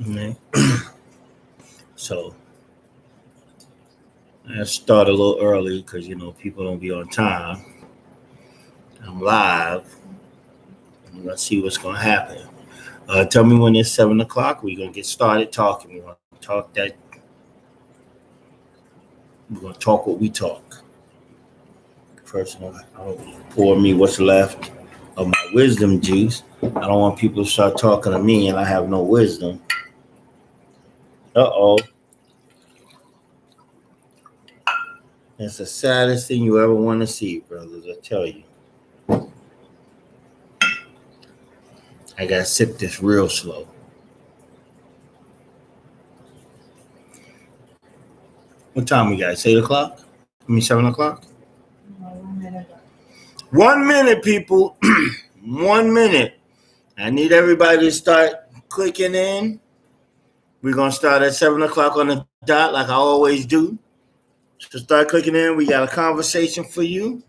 Okay. So I start a little early because people don't be on time. I'm live. Let's see what's gonna happen. Tell me when it's 7 o'clock. We're gonna get started talking. We're gonna talk that. We're gonna talk what we talk. First, I'll pour me what's left of my wisdom juice. I don't want people to start talking to me and I have no wisdom. Uh-oh. It's the saddest thing you ever want to see, brothers. I tell you. I gotta sip this real slow. What time we got? It's 8 o'clock? 7 o'clock? 1 minute, people. 1 minute. I need everybody to start clicking in. We're gonna start at 7 o'clock on the dot, like I always do. So start clicking in. We got a conversation for you.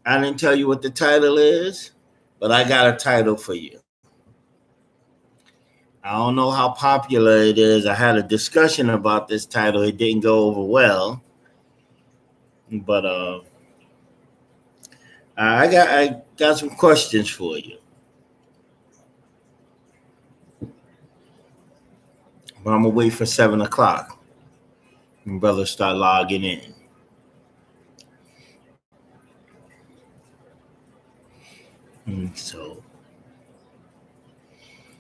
I didn't tell you what the title is, but I got a title for you. I don't know how popular it is. I had a discussion about this title. It didn't go over well. But I got some questions for you. But I'm gonna wait for 7 o'clock. And brothers start logging in. So,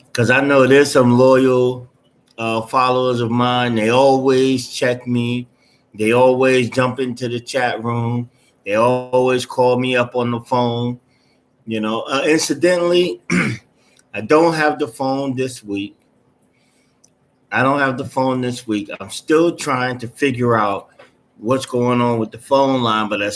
because I know there's some loyal followers of mine. They always check me. They always jump into the chat room. They always call me up on the phone. Incidentally, I don't have the phone this week. I'm still trying to figure out what's going on with the phone line. But I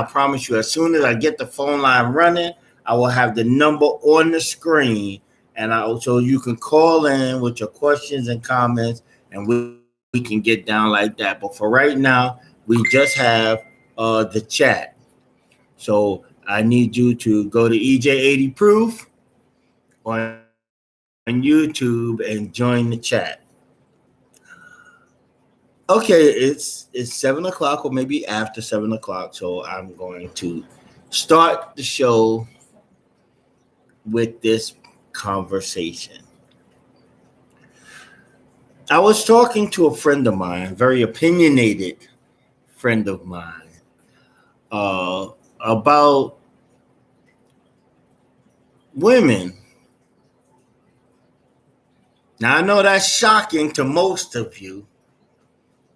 promise you, as soon as I get the phone line running, I will have the number on the screen. So you can call in with your questions and comments, and we can get down like that. But for right now, we just have the chat. So I need you to go to EJ80 Proof on YouTube and join the chat. Okay, it's 7 o'clock or maybe after 7 o'clock. So I'm going to start the show with this conversation. I was talking to a friend of mine, a very opinionated friend of mine, about women. Now, I know that's shocking to most of you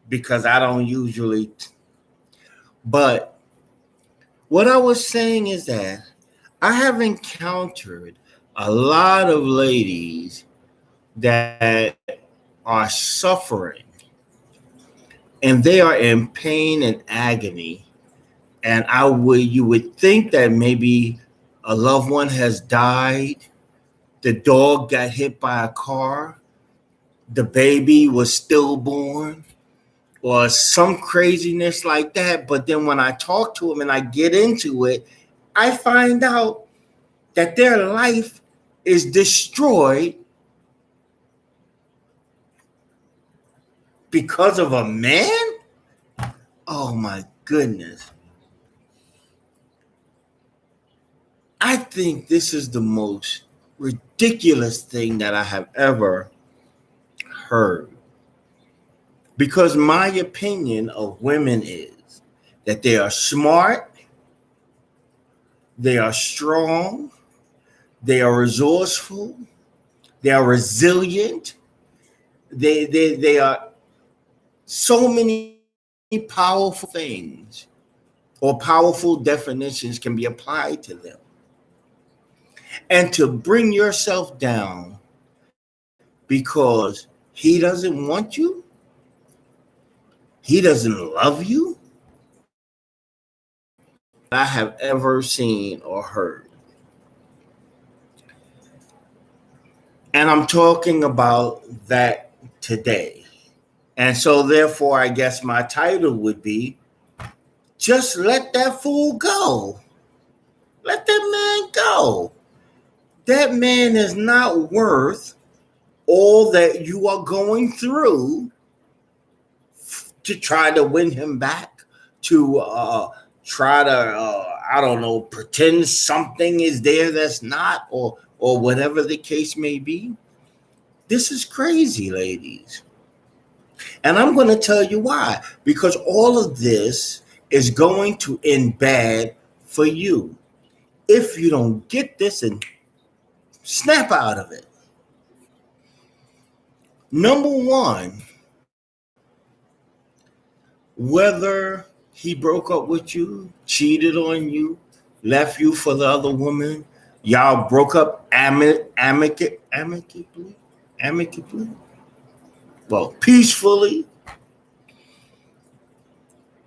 because I don't usually. But what I was saying is that I have encountered a lot of ladies that are suffering and they are in pain and agony. And you would think that maybe a loved one has died, the dog got hit by a car, the baby was stillborn, or some craziness like that. But then when I talk to them and I get into it, I find out that their life is destroyed because of a man? Oh my goodness. I think this is the most ridiculous thing that I have ever heard. Because my opinion of women is that they are smart, they are strong, they are resourceful, they are resilient, they are so many powerful things or powerful definitions can be applied to them. And to bring yourself down because he doesn't want you, he doesn't love you, I have ever seen or heard. And I'm talking about that today. And so therefore, I guess my title would be, just let that fool go. Let that man go. That man is not worth all that you are going through to try to win him back, to try to I don't know, pretend something is there that's not, or whatever the case may be. This is crazy, ladies. And I'm going to tell you why. Because all of this is going to end bad for you if you don't get this and snap out of it. Number one, whether he broke up with you, cheated on you, left you for the other woman, y'all broke up amicably, well, peacefully,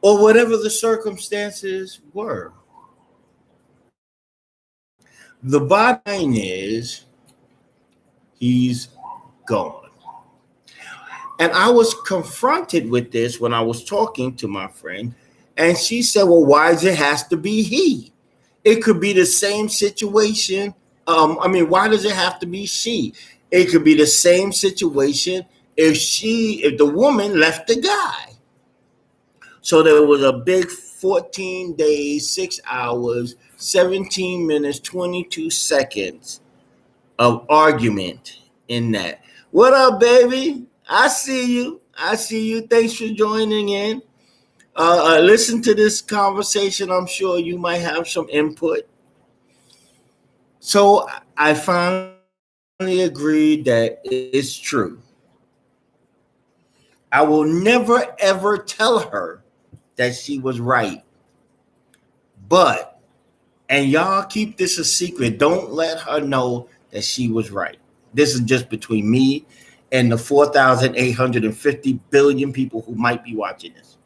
or whatever the circumstances were. The bottom line is he's gone. And I was confronted with this when I was talking to my friend, and she said, well, why does it have to be he? It could be the same situation. Why does it have to be she? It could be the same situation if the woman left the guy. So there was a big 14 days, 6 hours, 17 minutes, 22 seconds of argument in that. What up, baby? I see you. Thanks for joining in. Listen to this conversation. I'm sure you might have some input. So I finally agreed that it's true. I will never, ever tell her that she was right. And y'all keep this a secret. Don't let her know that she was right. This is just between me and the 4,850 billion people who might be watching this.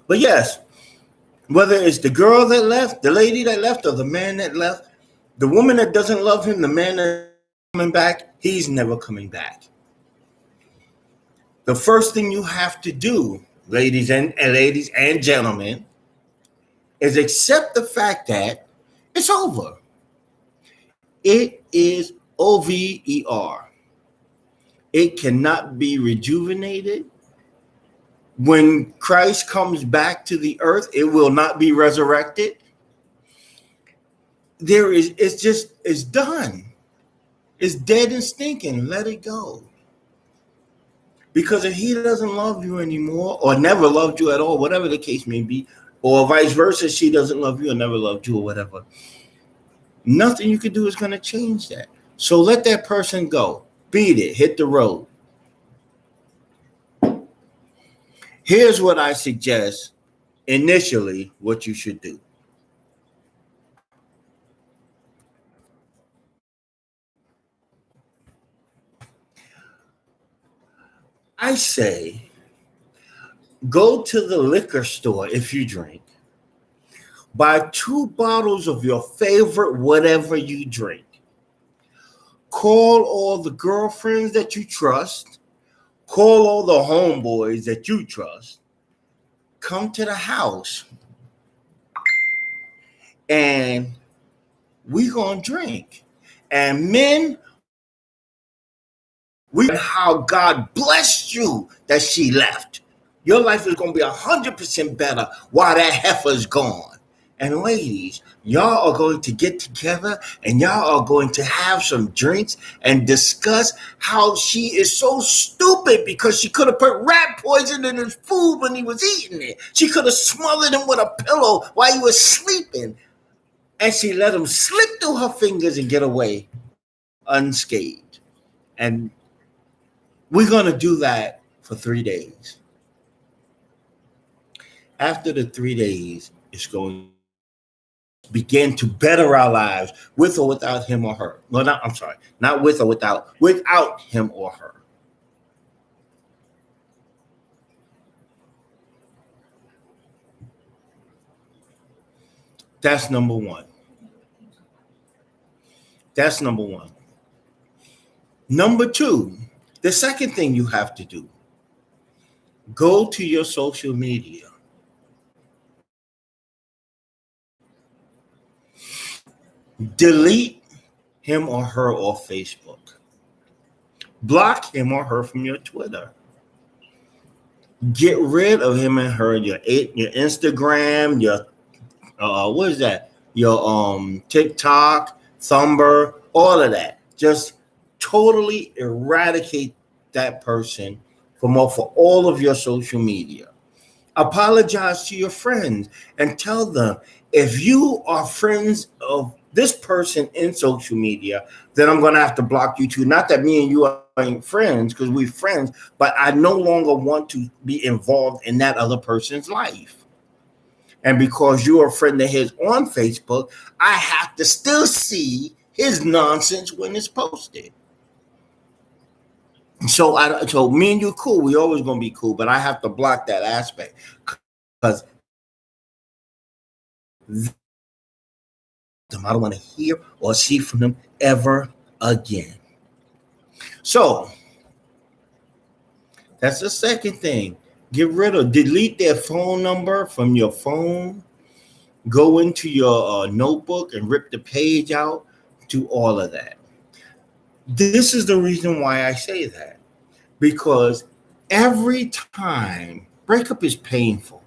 But yes, whether it's the girl that left, the lady that left, or the man that left, the woman that doesn't love him, the man that's coming back, he's never coming back. The first thing you have to do, ladies and gentlemen, is accept the fact that it's over. It is over. It cannot be rejuvenated. When Christ comes back to the earth, it will not be resurrected. It's done. It's dead and stinking. Let it go. Because if he doesn't love you anymore, or never loved you at all, whatever the case may be, or vice versa, she doesn't love you or never loved you or whatever, nothing you can do is going to change that. So let that person go. Beat it. Hit the road. Here's what I suggest initially what you should do. I say go to the liquor store if you drink. Buy 2 bottles of your favorite whatever you drink. Call all the girlfriends that you trust. Call all the homeboys that you trust. Come to the house. And we gonna drink. And men, how God blessed you that she left. Your life is gonna be 100% better while that heifer's gone. And ladies, y'all are going to get together and y'all are going to have some drinks and discuss how she is so stupid because she could have put rat poison in his food when he was eating it. She could have smothered him with a pillow while he was sleeping. And she let him slip through her fingers and get away unscathed. And we're going to do that for 3 days. After the 3 days, it's going to begin to better our lives with or without him or her. Well, not with or without him or her. That's number one. Number 2, the second thing you have to do, go to your social media. Delete him or her off Facebook. Block him or her from your Twitter. Get rid of him and her, your Instagram, your what is that? Your TikTok, Thumber, all of that. Just totally eradicate that person from off of all of your social media. Apologize to your friends and tell them, if you are friends of this person in social media, then I'm going to have to block you too. Not that me and you ain't friends, because we're friends, but I no longer want to be involved in that other person's life. And because you're a friend of his on Facebook, I have to still see his nonsense when it's posted. So me and you cool. We always gonna be cool, but I have to block that aspect because I don't want to hear or see from them ever again. So that's the second thing. Delete their phone number from your phone. Go into your notebook and rip the page out. Do all of that. This is the reason why I say that. Because every time, breakup is painful.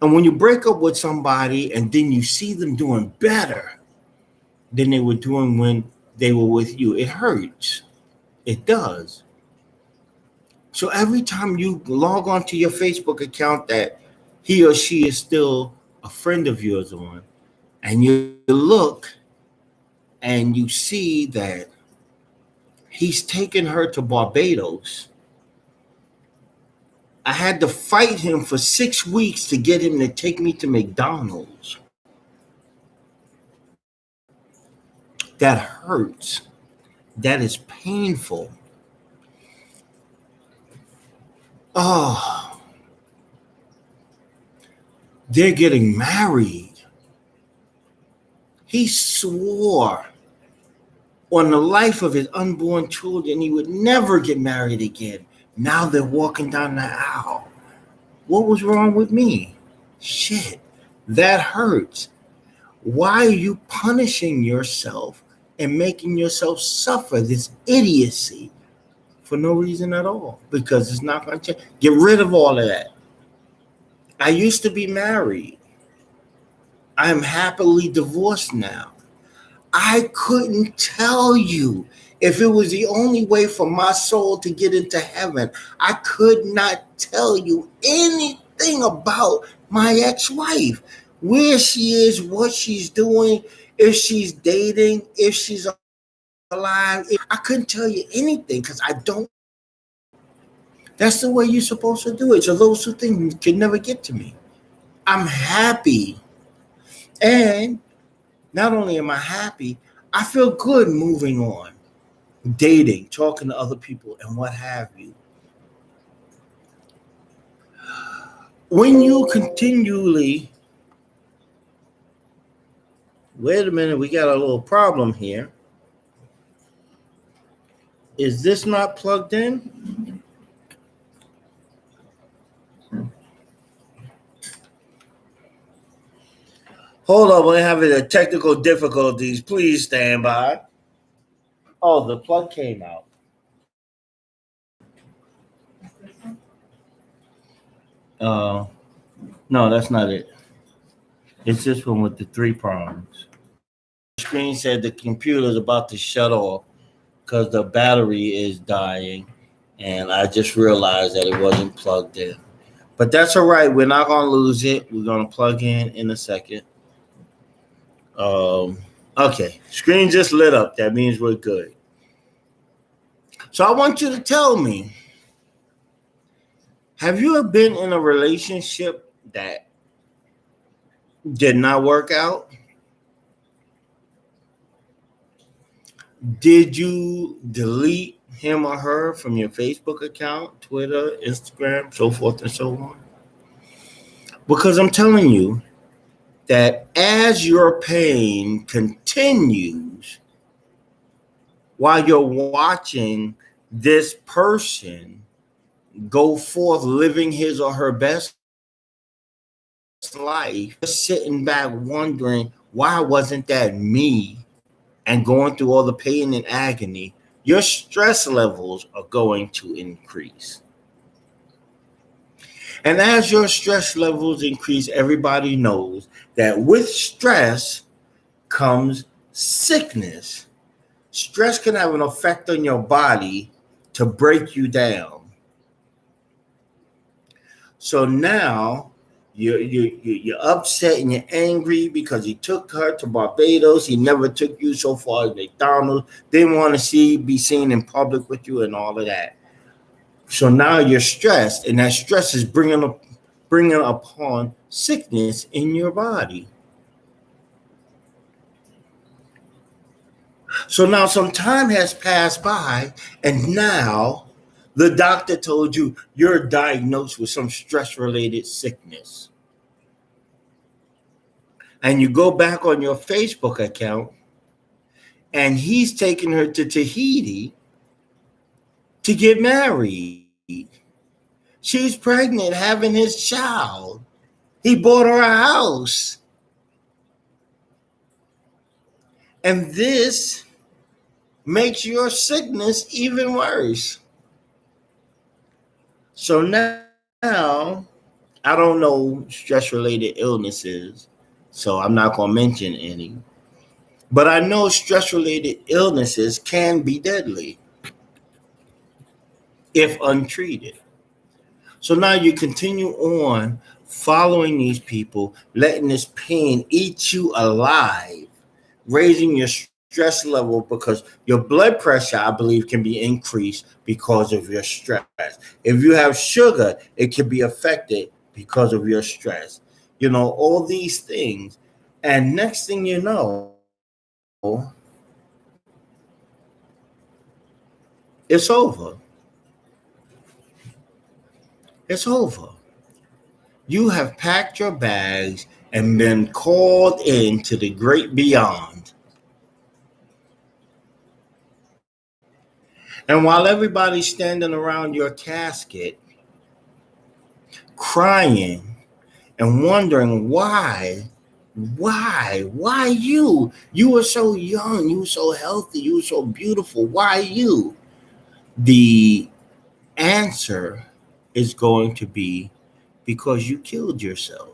And when you break up with somebody and then you see them doing better than they were doing when they were with you, it hurts. It does. So every time you log onto your Facebook account that he or she is still a friend of yours on, and you look and you see that he's taken her to Barbados. I had to fight him for 6 weeks to get him to take me to McDonald's. That hurts. That is painful. Oh, they're getting married. He swore on the life of his unborn children he would never get married again. Now they're walking down the aisle. What was wrong with me? Shit, that hurts. Why are you punishing yourself and making yourself suffer this idiocy for no reason at all? Because it's not going to change. Get rid of all of that. I used to be married. I am happily divorced now. I couldn't tell you. If it was the only way for my soul to get into heaven, I could not tell you anything about my ex-wife. Where she is, what she's doing, if she's dating, if she's alive. I couldn't tell you anything because I don't. That's the way you're supposed to do it. So those two things can never get to me. I'm happy. And not only am I happy, I feel good moving on, dating, talking to other people, and what have you. When you continually, wait a minute, we got a little problem here. Is this not plugged in? Hold on, we're having a technical difficulties. Please stand by. Oh, the plug came out. No, that's not it. It's this one with the 3 prongs. The screen said the computer is about to shut off because the battery is dying, and I just realized that it wasn't plugged in. But that's all right. We're not going to lose it. We're going to plug in a second. Okay. Screen just lit up. That means we're good. So I want you to tell me, have you ever been in a relationship that did not work out? Did you delete him or her from your Facebook account, Twitter, Instagram, so forth and so on? Because I'm telling you that as your pain continues while you're watching this person go forth living his or her best life, sitting back wondering, why wasn't that me and going through all the pain and agony, your stress levels are going to increase. And as your stress levels increase, everybody knows that with stress comes sickness. Stress can have an effect on your body to break you down. So now you're upset and you're angry because he took her to Barbados. He never took you so far as McDonald's. Didn't want to be seen in public with you and all of that. So now you're stressed, and that stress is bringing upon sickness in your body. So now some time has passed by, and now the doctor told you you're diagnosed with some stress-related sickness. And you go back on your Facebook account, and he's taking her to Tahiti to get married. She's pregnant, having his child. He bought her a house. And this makes your sickness even worse. So now, I don't know stress-related illnesses, so I'm not going to mention any. But I know stress-related illnesses can be deadly if untreated. So now you continue on following these people, letting this pain eat you alive, raising your stress level because your blood pressure, I believe, can be increased because of your stress. If you have sugar, it can be affected because of your stress. All these things. And next thing you know, it's over. It's over. You have packed your bags and been called into the great beyond. And while everybody's standing around your casket, crying and wondering why you? You were so young, you were so healthy, you were so beautiful. Why you? The answer is going to be because you killed yourself.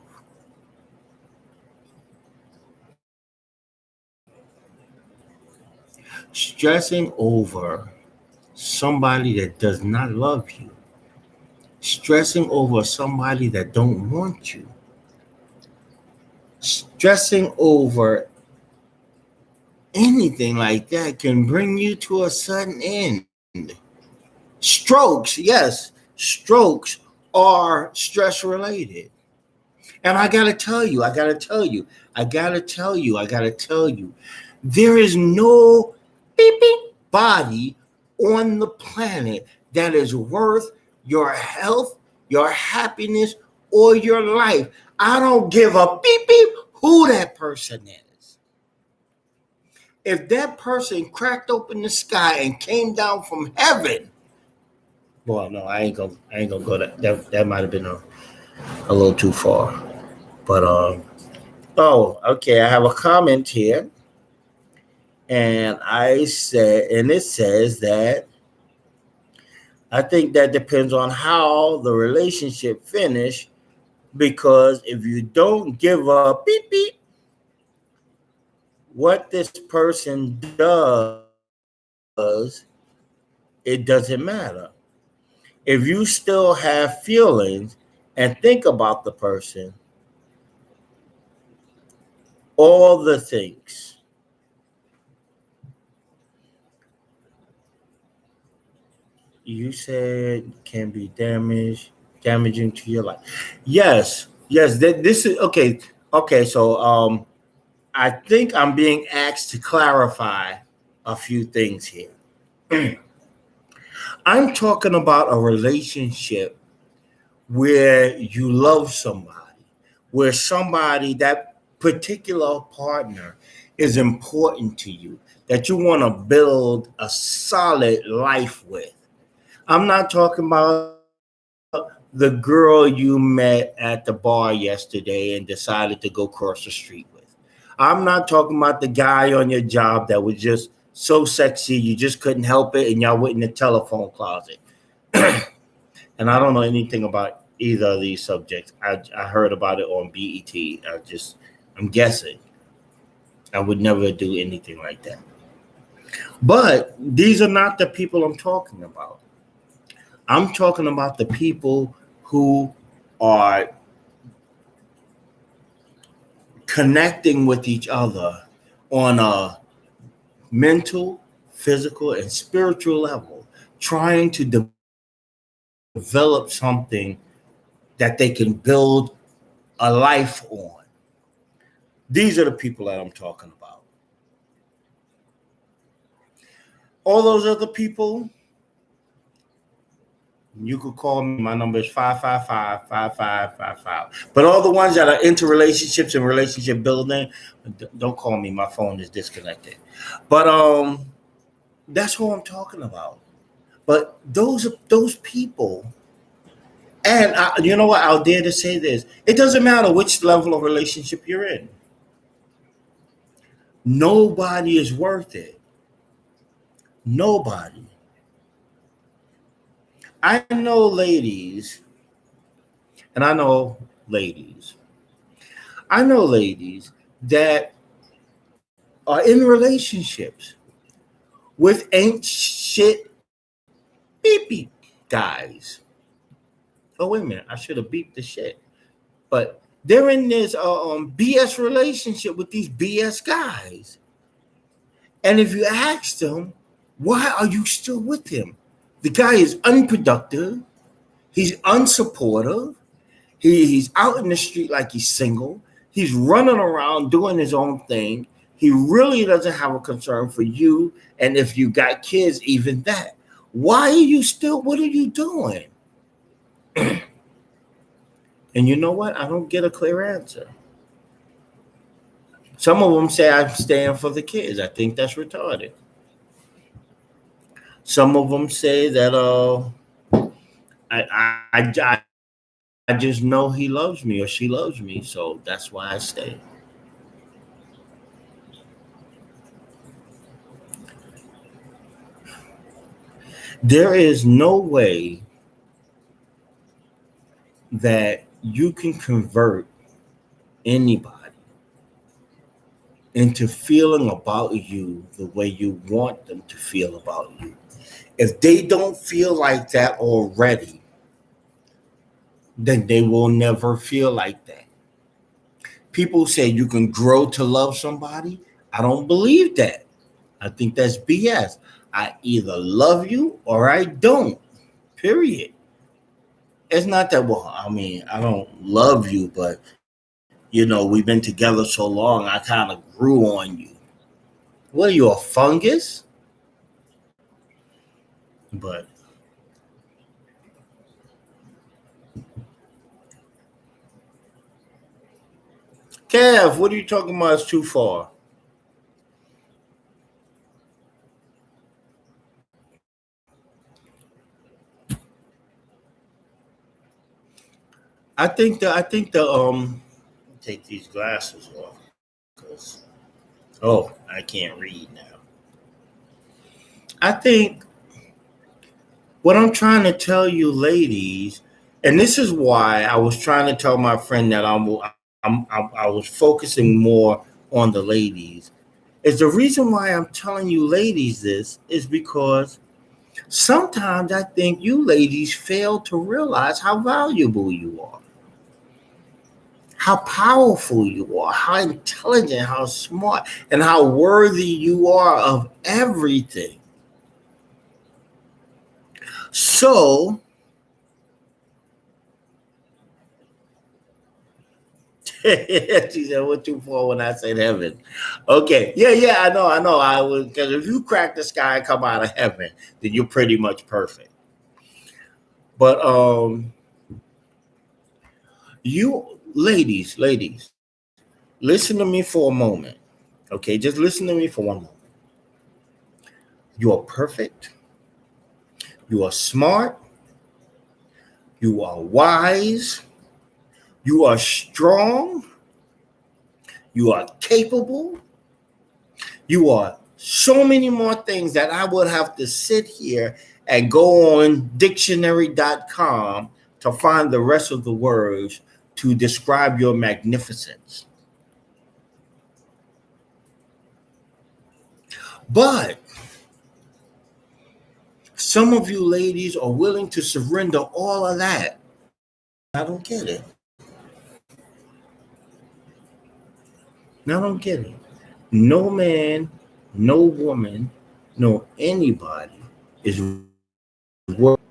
Stressing over somebody that does not love you. Stressing over somebody that don't want you. Stressing over anything like that can bring you to a sudden end. Strokes, yes, strokes are stress related. And I gotta tell you, there is no body on the planet that is worth your health, your happiness, or your life. I don't give a who that person is. If that person cracked open the sky and came down from heaven, well, no, I ain't gonna go that might have been a little too far. But okay, I have a comment here. And it says that I think that depends on how the relationship finished, because if you don't give up what this person does, it doesn't matter. If you still have feelings and think about the person, all the things. You said can be damaging to your life. Yes. This is okay. Okay, so I think I'm being asked to clarify a few things here. I'm talking about a relationship where you love somebody, where that particular partner is important to you, that you want to build a solid life with. I'm not talking about the girl you met at the bar yesterday and decided to go cross the street with. I'm not talking about the guy on your job that was just so sexy you just couldn't help it and y'all went in the telephone closet. And I don't know anything about either of these subjects. I heard about it on BET. I'm guessing. I would never do anything like that. But these are not the people I'm talking about. I'm talking about the people who are connecting with each other on a mental, physical, and spiritual level, trying to develop something that they can build a life on. These are the people that I'm talking about. All those other people, you could call me. My number is 555-5555. But all the ones that are into relationships and relationship building, don't call me. My phone is disconnected. But that's who I'm talking about. But those people, and you know what? I'll dare to say this. It doesn't matter which level of relationship you're in. Nobody is worth it. Nobody. I know ladies, and I know ladies. I know ladies that are in relationships with ain't shit beep beep guys. Oh, wait a minute. I should have beeped the shit. But they're in this BS relationship with these BS guys. And if you ask them, why are you still with him? The guy is unproductive. He's unsupportive. He's out in the street like he's single. He's running around doing his own thing. He really doesn't have a concern for you. And if you got kids, even that. Why are you still, what are you doing? And you know what? I don't get a clear answer. Some of them say I'm staying for the kids. I think that's retarded. Some of them say that I just know he loves me or she loves me, so that's why I stay. There is no way that you can convert anybody into feeling about you the way you want them to feel about you. If they don't feel like that already, then they will never feel like that. People say you can grow to love somebody. I don't believe that. I think that's BS. I either love you or I don't. Period. It's not that, well, I mean, I don't love you, but we've been together so long, I kind of grew on you. What are you, a fungus? But Kev, what are you talking about? It's too far. I think the take these glasses off because I can't read now. I think what I'm trying to tell you, ladies, and this is why I was trying to tell my friend that I was focusing more on the ladies. Is the reason why I'm telling you, ladies, this is because sometimes I think you ladies fail to realize how valuable you are, how powerful you are, how intelligent, how smart, and how worthy you are of everything. So, she said, "What too far when I said heaven?" Okay, yeah, I know. I would, because if you crack the sky and come out of heaven, then you're pretty much perfect. But you ladies, listen to me for a moment. Okay, just listen to me for one moment. You are perfect. You are smart. You are wise. You are strong. You are capable. You are so many more things that I would have to sit here and go on dictionary.com to find the rest of the words to describe your magnificence. But some of you ladies are willing to surrender all of that. I don't get it. I don't get it. No man, no woman, no anybody is worth.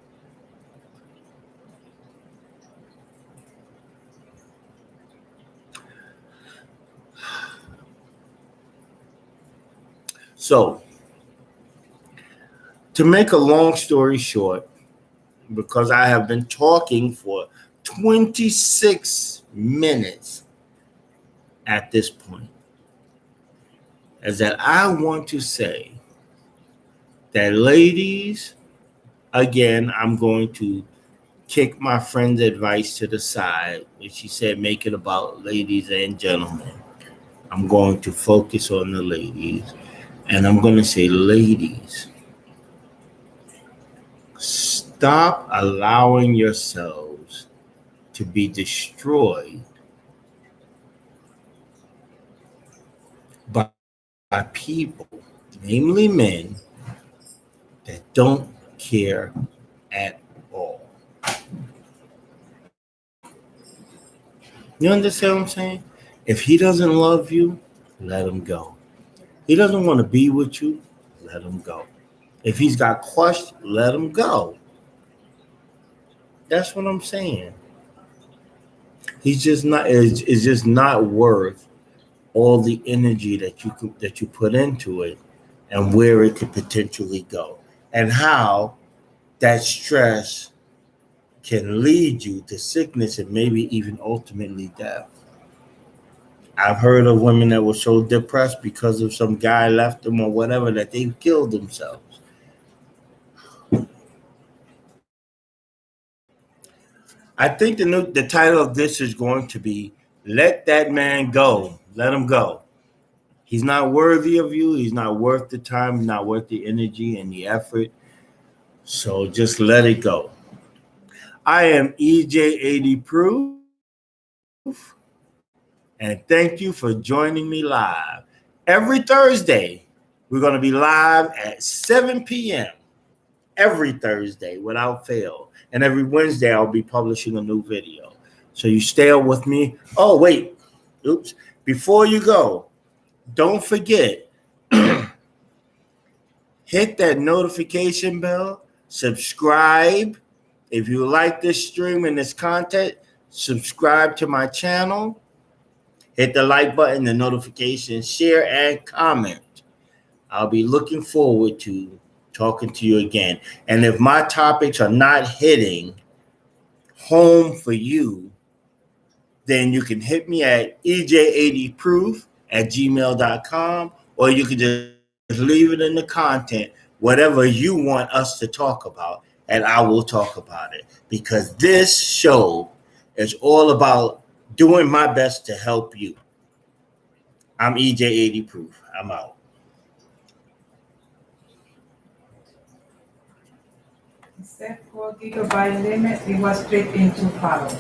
So, to make a long story short, because I have been talking for 26 minutes at this point, is that I want to say that, ladies, again, I'm going to kick my friend's advice to the side when she said make it about ladies and gentlemen. I'm going to focus on the ladies, and I'm going to say, ladies, stop allowing yourselves to be destroyed by people, namely men, that don't care at all. You understand what I'm saying? If he doesn't love you, let him go. He doesn't want to be with you, let him go. If he's got questions, let him go. That's what I'm saying. He's just not. It's just not worth all the energy that you put into it, and where it could potentially go, and how that stress can lead you to sickness and maybe even ultimately death. I've heard of women that were so depressed because of some guy left them or whatever that they killed themselves. I think the title of this is going to be "Let That Man Go." Let him go. He's not worthy of you. He's not worth the time. He's not worth the energy and the effort. So just let it go. I am EJ80 Proof, and thank you for joining me live. Every Thursday, we're going to be live at 7 p.m. every Thursday without fail. And every Wednesday, I'll be publishing a new video. So you stay up with me. Oh, wait. Oops. Before you go, don't forget, hit that notification bell, subscribe. If you like this stream and this content, subscribe to my channel. Hit the like button, the notification, share, and comment. I'll be looking forward to talking to you again. And if my topics are not hitting home for you, then you can hit me at ej80proof@gmail.com, or you can just leave it in the content, whatever you want us to talk about, and I will talk about it. Because this show is all about doing my best to help you. I'm EJ80 Proof. I'm out. Instead 4 gigabyte limit, it was split into follows.